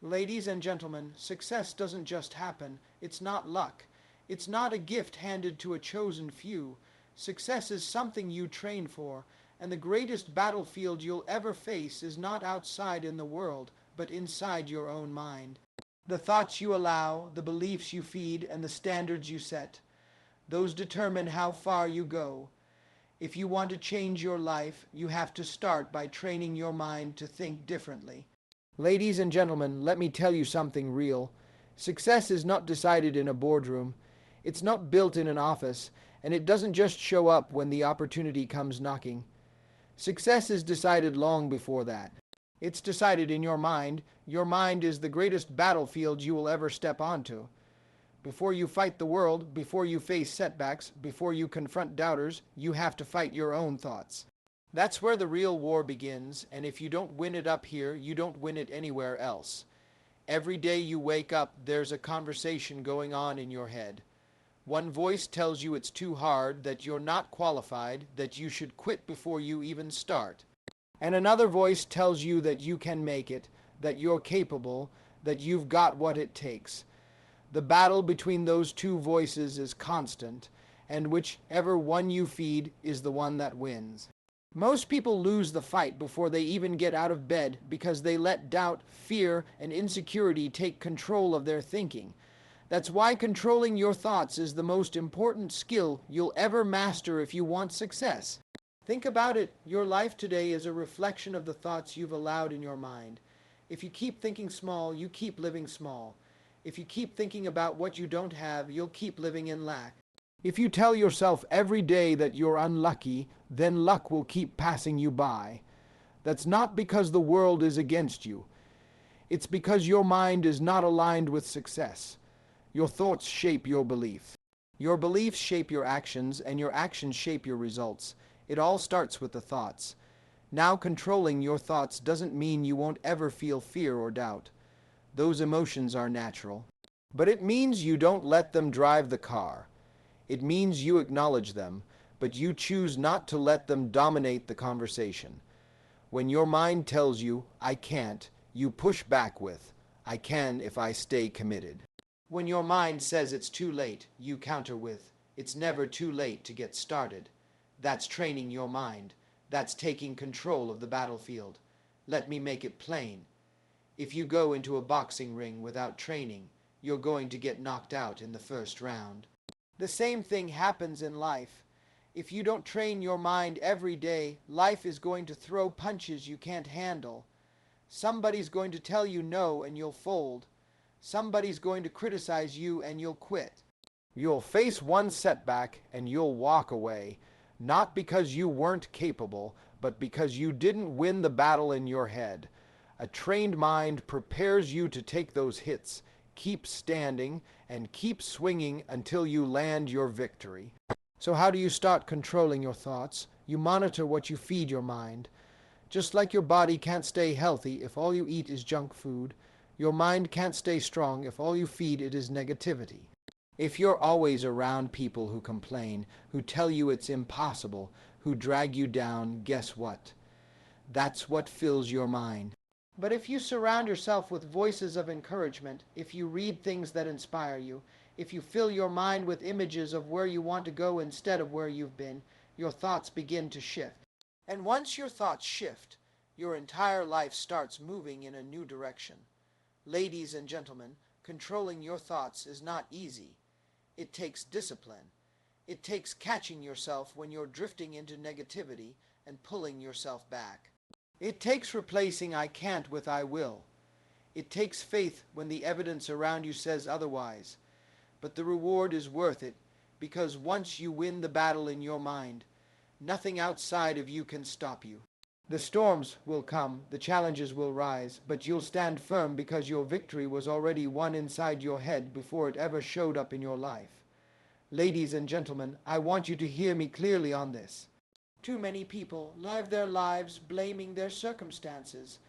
Ladies and gentlemen, success doesn't just happen. It's not luck. It's not a gift handed to a chosen few. Success is something you train for, and the greatest battlefield you'll ever face is not outside in the world, but inside your own mind. The thoughts you allow, the beliefs you feed, and the standards you set, those determine how far you go. If you want to change your life, you have to start by training your mind to think differently. Ladies and gentlemen, let me tell you something real. Success is not decided in a boardroom. It's not built in an office, and it doesn't just show up when the opportunity comes knocking. Success is decided long before that. It's decided in your mind. Your mind is the greatest battlefield you will ever step onto. Before you fight the world, before you face setbacks, before you confront doubters, you have to fight your own thoughts. That's where the real war begins, and if you don't win it up here, you don't win it anywhere else. Every day you wake up, there's a conversation going on in your head. One voice tells you it's too hard, that you're not qualified, that you should quit before you even start. And another voice tells you that you can make it, that you're capable, that you've got what it takes. The battle between those two voices is constant, and whichever one you feed is the one that wins. Most people lose the fight before they even get out of bed because they let doubt, fear, and insecurity take control of their thinking. That's why controlling your thoughts is the most important skill you'll ever master if you want success. Think about it. Your life today is a reflection of the thoughts you've allowed in your mind. If you keep thinking small, you keep living small. If you keep thinking about what you don't have, you'll keep living in lack. If you tell yourself every day that you're unlucky, then luck will keep passing you by. That's not because the world is against you. It's because your mind is not aligned with success. Your thoughts shape your belief. Your beliefs shape your actions, and your actions shape your results. It all starts with the thoughts. Now, controlling your thoughts doesn't mean you won't ever feel fear or doubt. Those emotions are natural. But it means you don't let them drive the car. It means you acknowledge them, but you choose not to let them dominate the conversation. When your mind tells you, "I can't," you push back with, "I can if I stay committed." When your mind says it's too late, you counter with, "It's never too late to get started." That's training your mind. That's taking control of the battlefield. Let me make it plain. If you go into a boxing ring without training, you're going to get knocked out in the first round. The same thing happens in life. If you don't train your mind every day, life is going to throw punches you can't handle. Somebody's going to tell you no and you'll fold. Somebody's going to criticize you and you'll quit. You'll face one setback and you'll walk away, not because you weren't capable, but because you didn't win the battle in your head. A trained mind prepares you to take those hits, keep standing, and keep swinging until you land your victory. So how do you start controlling your thoughts? You monitor what you feed your mind. Just like your body can't stay healthy if all you eat is junk food, your mind can't stay strong if all you feed it is negativity. If you're always around people who complain, who tell you it's impossible, who drag you down, guess what? That's what fills your mind. But if you surround yourself with voices of encouragement, if you read things that inspire you, if you fill your mind with images of where you want to go instead of where you've been, your thoughts begin to shift. And once your thoughts shift, your entire life starts moving in a new direction. Ladies and gentlemen, controlling your thoughts is not easy. It takes discipline. It takes catching yourself when you're drifting into negativity and pulling yourself back. It takes replacing "I can't" with "I will." It takes faith when the evidence around you says otherwise. But the reward is worth it, because once you win the battle in your mind, nothing outside of you can stop you. The storms will come, the challenges will rise, but you'll stand firm because your victory was already won inside your head before it ever showed up in your life. Ladies and gentlemen, I want you to hear me clearly on this. Too many people live their lives blaming their circumstances.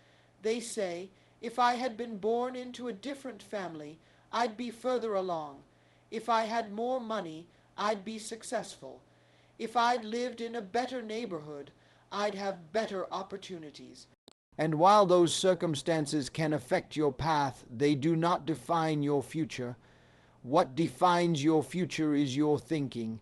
They say, "If I had been born into a different family, I'd be further along. If I had more money, I'd be successful. If I'd lived in a better neighborhood, I'd have better opportunities." And while those circumstances can affect your path, they do not define your future. What defines your future is your thinking.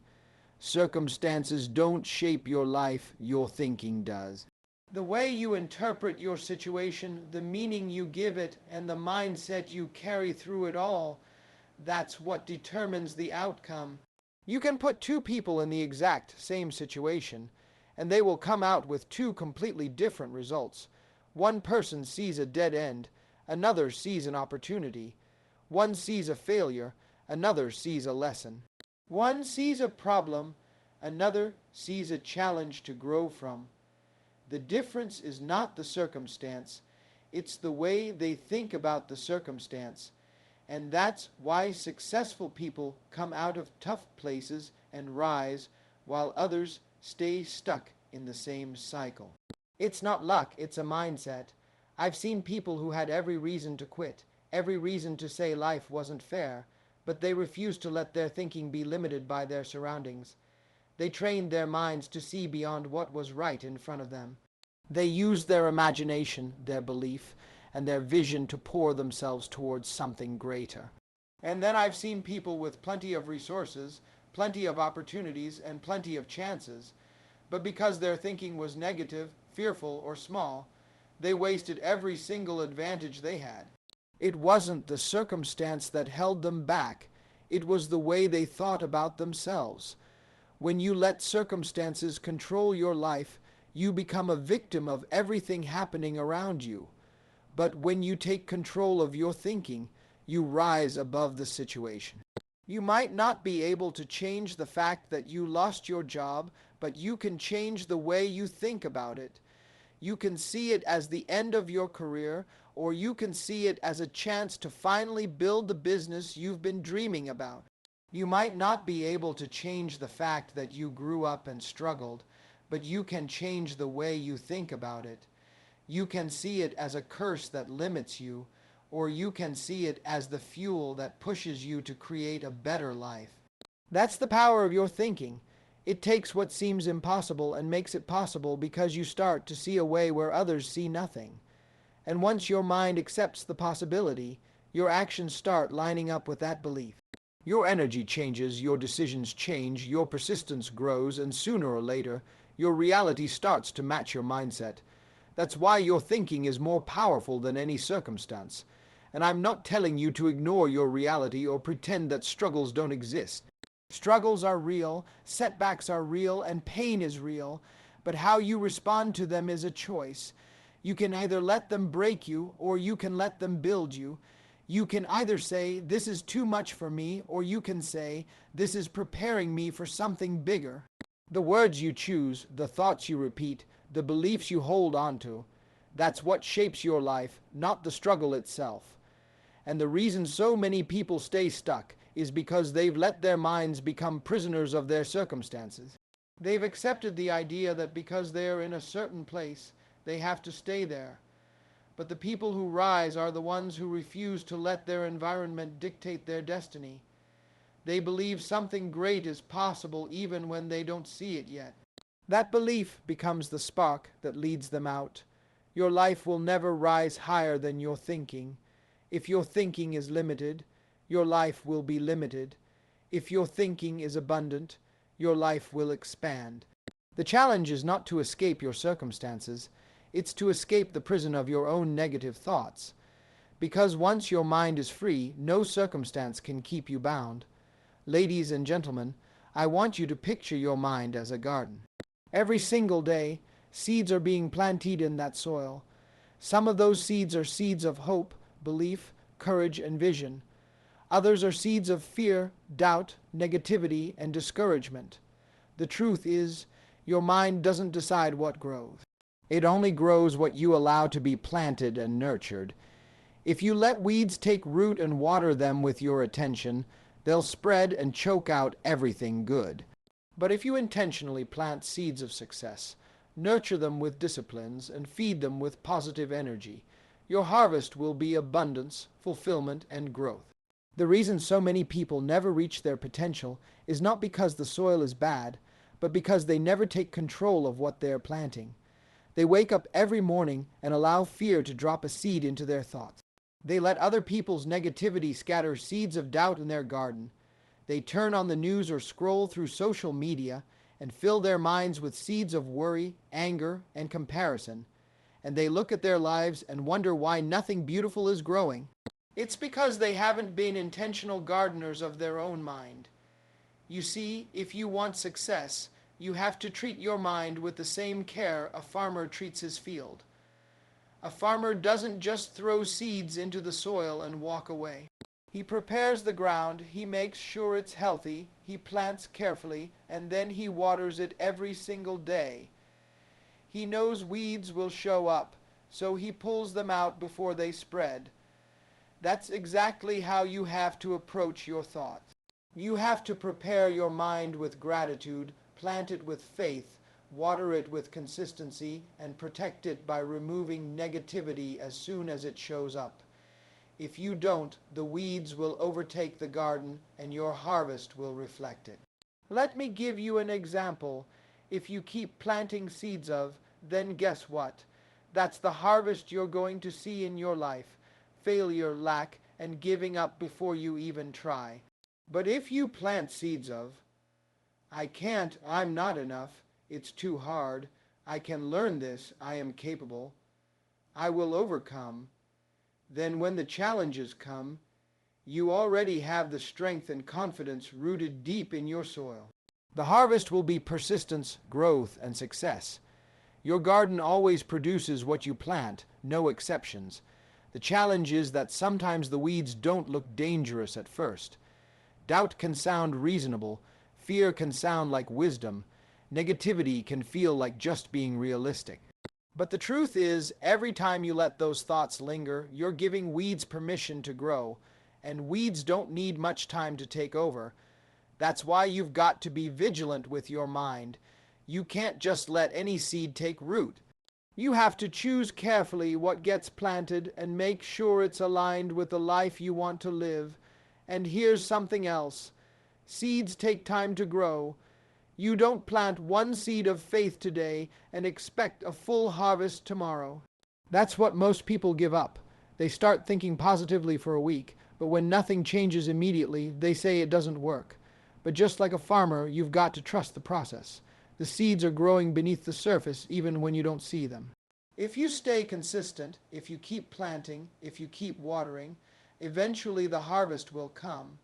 Circumstances don't shape your life, your thinking does. The way you interpret your situation, the meaning you give it, and the mindset you carry through it all, that's what determines the outcome. You can put two people in the exact same situation, and they will come out with two completely different results. One person sees a dead end, another sees an opportunity. One sees a failure, another sees a lesson. One sees a problem, another sees a challenge to grow from. The difference is not the circumstance, it's the way they think about the circumstance. And that's why successful people come out of tough places and rise, while others stay stuck in the same cycle. It's not luck, it's a mindset. I've seen people who had every reason to quit, every reason to say life wasn't fair, but they refused to let their thinking be limited by their surroundings. They trained their minds to see beyond what was right in front of them. They used their imagination, their belief, and their vision to pour themselves towards something greater. And then I've seen people with plenty of resources, plenty of opportunities, and plenty of chances, but because their thinking was negative, fearful, or small, they wasted every single advantage they had. It wasn't the circumstance that held them back, it was the way they thought about themselves. When you let circumstances control your life, you become a victim of everything happening around you. But when you take control of your thinking, you rise above the situation. You might not be able to change the fact that you lost your job, but you can change the way you think about it. You can see it as the end of your career, or you can see it as a chance to finally build the business you've been dreaming about. You might not be able to change the fact that you grew up and struggled, but you can change the way you think about it. You can see it as a curse that limits you, or you can see it as the fuel that pushes you to create a better life. That's the power of your thinking. It takes what seems impossible and makes it possible because you start to see a way where others see nothing. And once your mind accepts the possibility, your actions start lining up with that belief. Your energy changes, your decisions change, your persistence grows, and sooner or later, your reality starts to match your mindset. That's why your thinking is more powerful than any circumstance. And I'm not telling you to ignore your reality or pretend that struggles don't exist. Struggles are real, setbacks are real, and pain is real, but how you respond to them is a choice. You can either let them break you, or you can let them build you. You can either say, this is too much for me, or you can say, this is preparing me for something bigger. The words you choose, the thoughts you repeat, the beliefs you hold on to, that's what shapes your life, not the struggle itself. And the reason so many people stay stuck is because they've let their minds become prisoners of their circumstances. They've accepted the idea that because they're in a certain place, they have to stay there. But the people who rise are the ones who refuse to let their environment dictate their destiny. They believe something great is possible even when they don't see it yet. That belief becomes the spark that leads them out. Your life will never rise higher than your thinking. If your thinking is limited, your life will be limited. If your thinking is abundant, your life will expand. The challenge is not to escape your circumstances, it's to escape the prison of your own negative thoughts. Because once your mind is free, no circumstance can keep you bound. Ladies and gentlemen, I want you to picture your mind as a garden. Every single day, seeds are being planted in that soil. Some of those seeds are seeds of hope, belief, courage, and vision. Others are seeds of fear, doubt, negativity, and discouragement. The truth is, your mind doesn't decide what grows. It only grows what you allow to be planted and nurtured. If you let weeds take root and water them with your attention, they'll spread and choke out everything good. But if you intentionally plant seeds of success, nurture them with disciplines, and feed them with positive energy, your harvest will be abundance, fulfillment, and growth. The reason so many people never reach their potential is not because the soil is bad, but because they never take control of what they are planting. They wake up every morning and allow fear to drop a seed into their thoughts. They let other people's negativity scatter seeds of doubt in their garden. They turn on the news or scroll through social media and fill their minds with seeds of worry, anger, and comparison. And they look at their lives and wonder why nothing beautiful is growing. It's because they haven't been intentional gardeners of their own mind. You see, if you want success, you have to treat your mind with the same care a farmer treats his field. A farmer doesn't just throw seeds into the soil and walk away. He prepares the ground, he makes sure it's healthy, he plants carefully, and then he waters it every single day. He knows weeds will show up, so he pulls them out before they spread. That's exactly how you have to approach your thoughts. You have to prepare your mind with gratitude, plant it with faith, water it with consistency, and protect it by removing negativity as soon as it shows up. If you don't, the weeds will overtake the garden and your harvest will reflect it. Let me give you an example. If you keep planting seeds of, then guess what? That's the harvest you're going to see in your life. Failure, lack, and giving up before you even try. But if you plant seeds of, I can't, I'm not enough, it's too hard, I can learn this, I am capable, I will overcome, then when the challenges come, you already have the strength and confidence rooted deep in your soil. The harvest will be persistence, growth, and success. Your garden always produces what you plant, no exceptions. The challenge is that sometimes the weeds don't look dangerous at first. Doubt can sound reasonable, fear can sound like wisdom, negativity can feel like just being realistic. But the truth is, every time you let those thoughts linger, you're giving weeds permission to grow, and weeds don't need much time to take over. That's why you've got to be vigilant with your mind. You can't just let any seed take root. You have to choose carefully what gets planted and make sure it's aligned with the life you want to live. And here's something else. Seeds take time to grow. You don't plant one seed of faith today and expect a full harvest tomorrow. That's what most people give up. They start thinking positively for a week, but when nothing changes immediately, they say it doesn't work. But just like a farmer, you've got to trust the process. The seeds are growing beneath the surface even when you don't see them. If you stay consistent, if you keep planting, if you keep watering, eventually the harvest will come.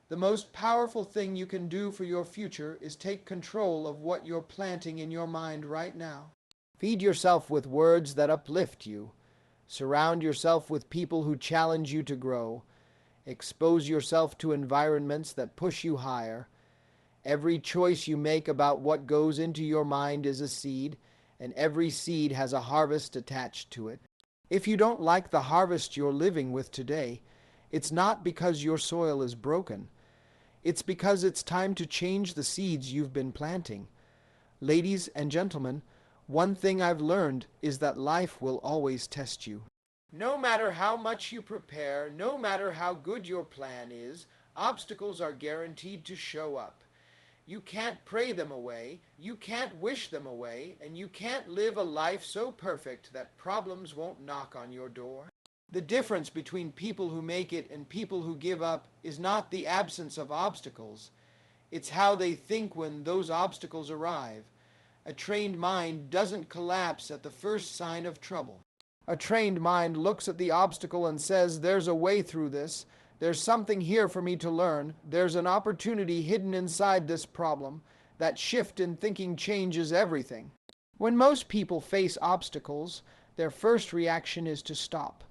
The most powerful thing you can do for your future is take control of what you're planting in your mind right now. Feed yourself with words that uplift you. Surround yourself with people who challenge you to grow. Expose yourself to environments that push you higher. Every choice you make about what goes into your mind is a seed, and every seed has a harvest attached to it. If you don't like the harvest you're living with today, it's not because your soil is broken. It's because it's time to change the seeds you've been planting. Ladies and gentlemen, one thing I've learned is that life will always test you. No matter how much you prepare, no matter how good your plan is, obstacles are guaranteed to show up. You can't pray them away, you can't wish them away, and you can't live a life so perfect that problems won't knock on your door. The difference between people who make it and people who give up is not the absence of obstacles. It's how they think when those obstacles arrive. A trained mind doesn't collapse at the first sign of trouble. A trained mind looks at the obstacle and says, there's a way through this. There's something here for me to learn. There's an opportunity hidden inside this problem. That shift in thinking changes everything. When most people face obstacles, their first reaction is to stop.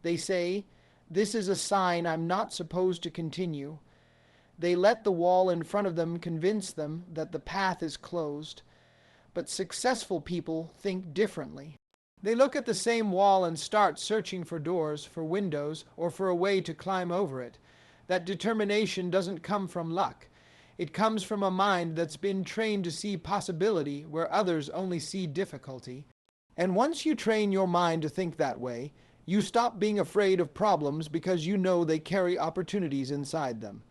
They say, this is a sign I'm not supposed to continue. They let the wall in front of them convince them that the path is closed. But successful people think differently. They look at the same wall and start searching for doors, for windows, or for a way to climb over it. That determination doesn't come from luck. It comes from a mind that's been trained to see possibility where others only see difficulty. And once you train your mind to think that way, you stop being afraid of problems because you know they carry opportunities inside them.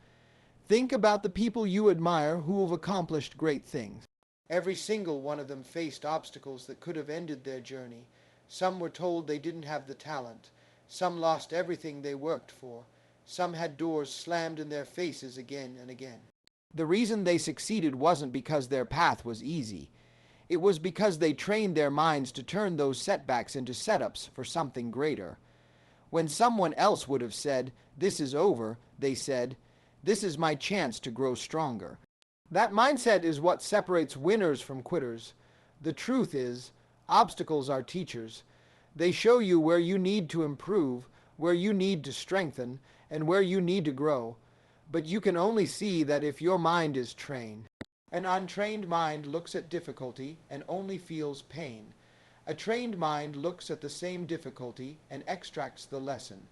Think about the people you admire who have accomplished great things. Every single one of them faced obstacles that could have ended their journey. Some were told they didn't have the talent. Some lost everything they worked for. Some had doors slammed in their faces again and again. The reason they succeeded wasn't because their path was easy. It was because they trained their minds to turn those setbacks into setups for something greater. When someone else would have said, "This is over," they said, "This is my chance to grow stronger." That mindset is what separates winners from quitters. The truth is, obstacles are teachers. They show you where you need to improve, where you need to strengthen, and where you need to grow. But you can only see that if your mind is trained. An untrained mind looks at difficulty and only feels pain. A trained mind looks at the same difficulty and extracts the lesson.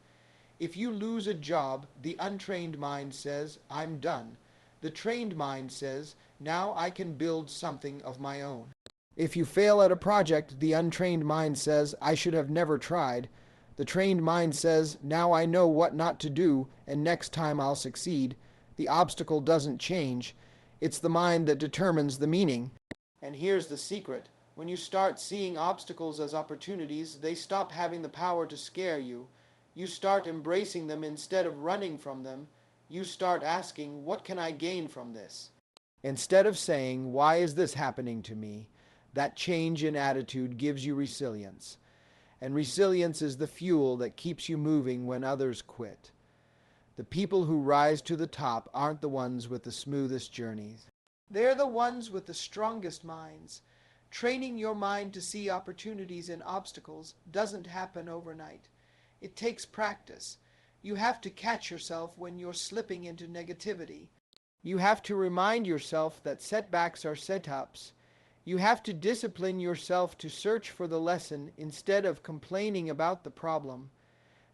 If you lose a job, the untrained mind says, "I'm done." The trained mind says, "Now I can build something of my own." If you fail at a project, the untrained mind says, "I should have never tried." The trained mind says, "Now I know what not to do, and next time I'll succeed." The obstacle doesn't change. It's the mind that determines the meaning. And here's the secret. When you start seeing obstacles as opportunities, they stop having the power to scare you. You start embracing them instead of running from them. You start asking, "What can I gain from this?" Instead of saying, "Why is this happening to me?" That change in attitude gives you resilience. And resilience is the fuel that keeps you moving when others quit. The people who rise to the top aren't the ones with the smoothest journeys. They're the ones with the strongest minds. Training your mind to see opportunities in obstacles doesn't happen overnight. It takes practice. You have to catch yourself when you're slipping into negativity. You have to remind yourself that setbacks are setups. You have to discipline yourself to search for the lesson instead of complaining about the problem.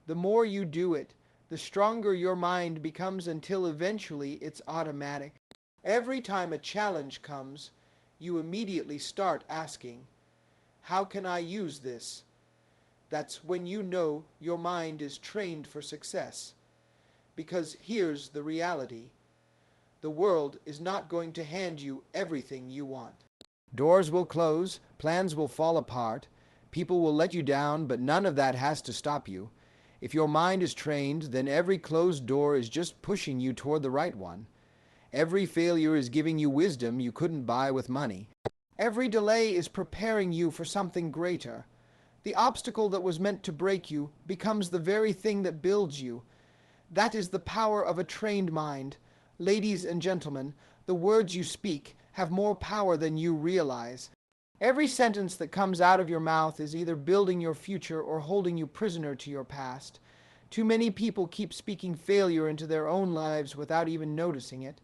The more you do it, the stronger your mind becomes until eventually it's automatic. Every time a challenge comes, you immediately start asking, "How can I use this?" That's when you know your mind is trained for success. Because here's the reality. The world is not going to hand you everything you want. Doors will close, plans will fall apart, people will let you down, but none of that has to stop you. If your mind is trained, then every closed door is just pushing you toward the right one. Every failure is giving you wisdom you couldn't buy with money. Every delay is preparing you for something greater. The obstacle that was meant to break you becomes the very thing that builds you. That is the power of a trained mind. Ladies and gentlemen, the words you speak have more power than you realize. Every sentence that comes out of your mouth is either building your future or holding you prisoner to your past. Too many people keep speaking failure into their own lives without even noticing it.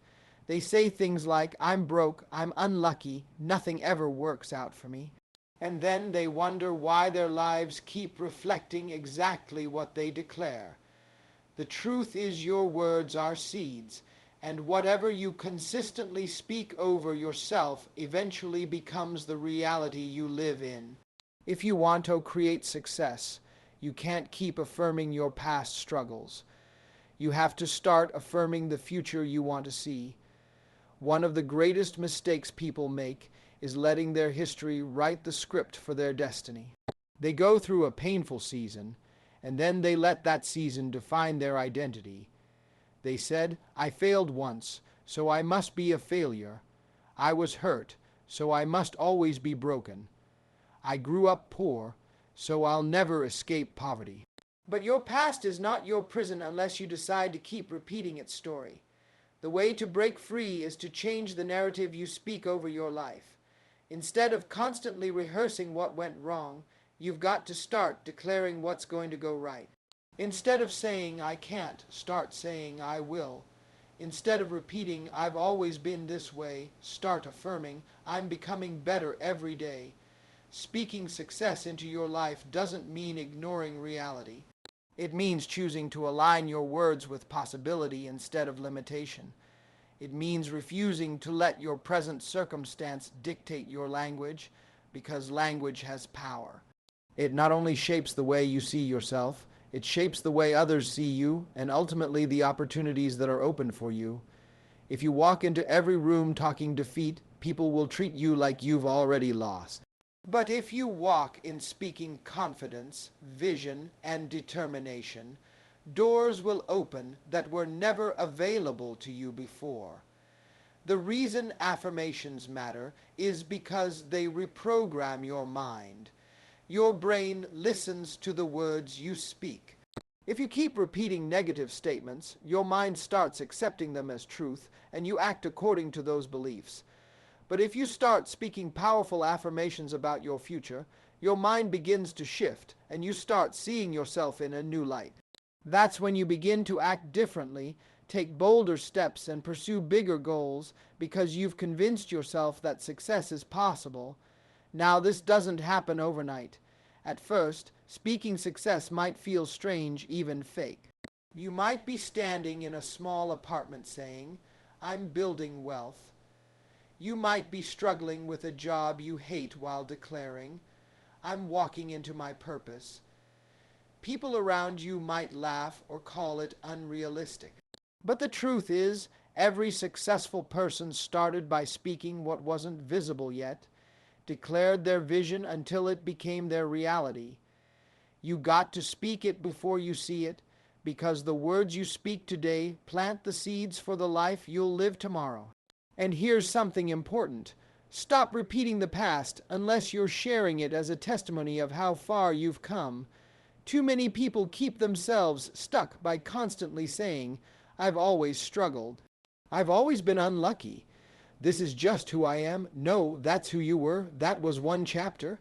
They say things like, "I'm broke, I'm unlucky, nothing ever works out for me." And then they wonder why their lives keep reflecting exactly what they declare. The truth is your words are seeds, and whatever you consistently speak over yourself eventually becomes the reality you live in. If you want to create success, you can't keep affirming your past struggles. You have to start affirming the future you want to see. One of the greatest mistakes people make is letting their history write the script for their destiny. They go through a painful season, and then they let that season define their identity. They said, "I failed once, so I must be a failure. I was hurt, so I must always be broken. I grew up poor, so I'll never escape poverty." But your past is not your prison unless you decide to keep repeating its story. The way to break free is to change the narrative you speak over your life. Instead of constantly rehearsing what went wrong, you've got to start declaring what's going to go right. Instead of saying, "I can't," start saying, "I will." Instead of repeating, "I've always been this way," start affirming, "I'm becoming better every day." Speaking success into your life doesn't mean ignoring reality. It means choosing to align your words with possibility instead of limitation. It means refusing to let your present circumstance dictate your language, because language has power. It not only shapes the way you see yourself, it shapes the way others see you, and ultimately the opportunities that are open for you. If you walk into every room talking defeat, people will treat you like you've already lost. But if you walk in speaking confidence, vision, and determination, doors will open that were never available to you before. The reason affirmations matter is because they reprogram your mind. Your brain listens to the words you speak. If you keep repeating negative statements, your mind starts accepting them as truth, and you act according to those beliefs. But if you start speaking powerful affirmations about your future, your mind begins to shift, and you start seeing yourself in a new light. That's when you begin to act differently, take bolder steps, and pursue bigger goals because you've convinced yourself that success is possible. Now, this doesn't happen overnight. At first, speaking success might feel strange, even fake. You might be standing in a small apartment saying, "I'm building wealth." You might be struggling with a job you hate while declaring, "I'm walking into my purpose." People around you might laugh or call it unrealistic. But the truth is, every successful person started by speaking what wasn't visible yet, declared their vision until it became their reality. You got to speak it before you see it, because the words you speak today plant the seeds for the life you'll live tomorrow. And here's something important. Stop repeating the past unless you're sharing it as a testimony of how far you've come. Too many people keep themselves stuck by constantly saying, "I've always struggled. I've always been unlucky. This is just who I am." No, that's who you were. That was one chapter.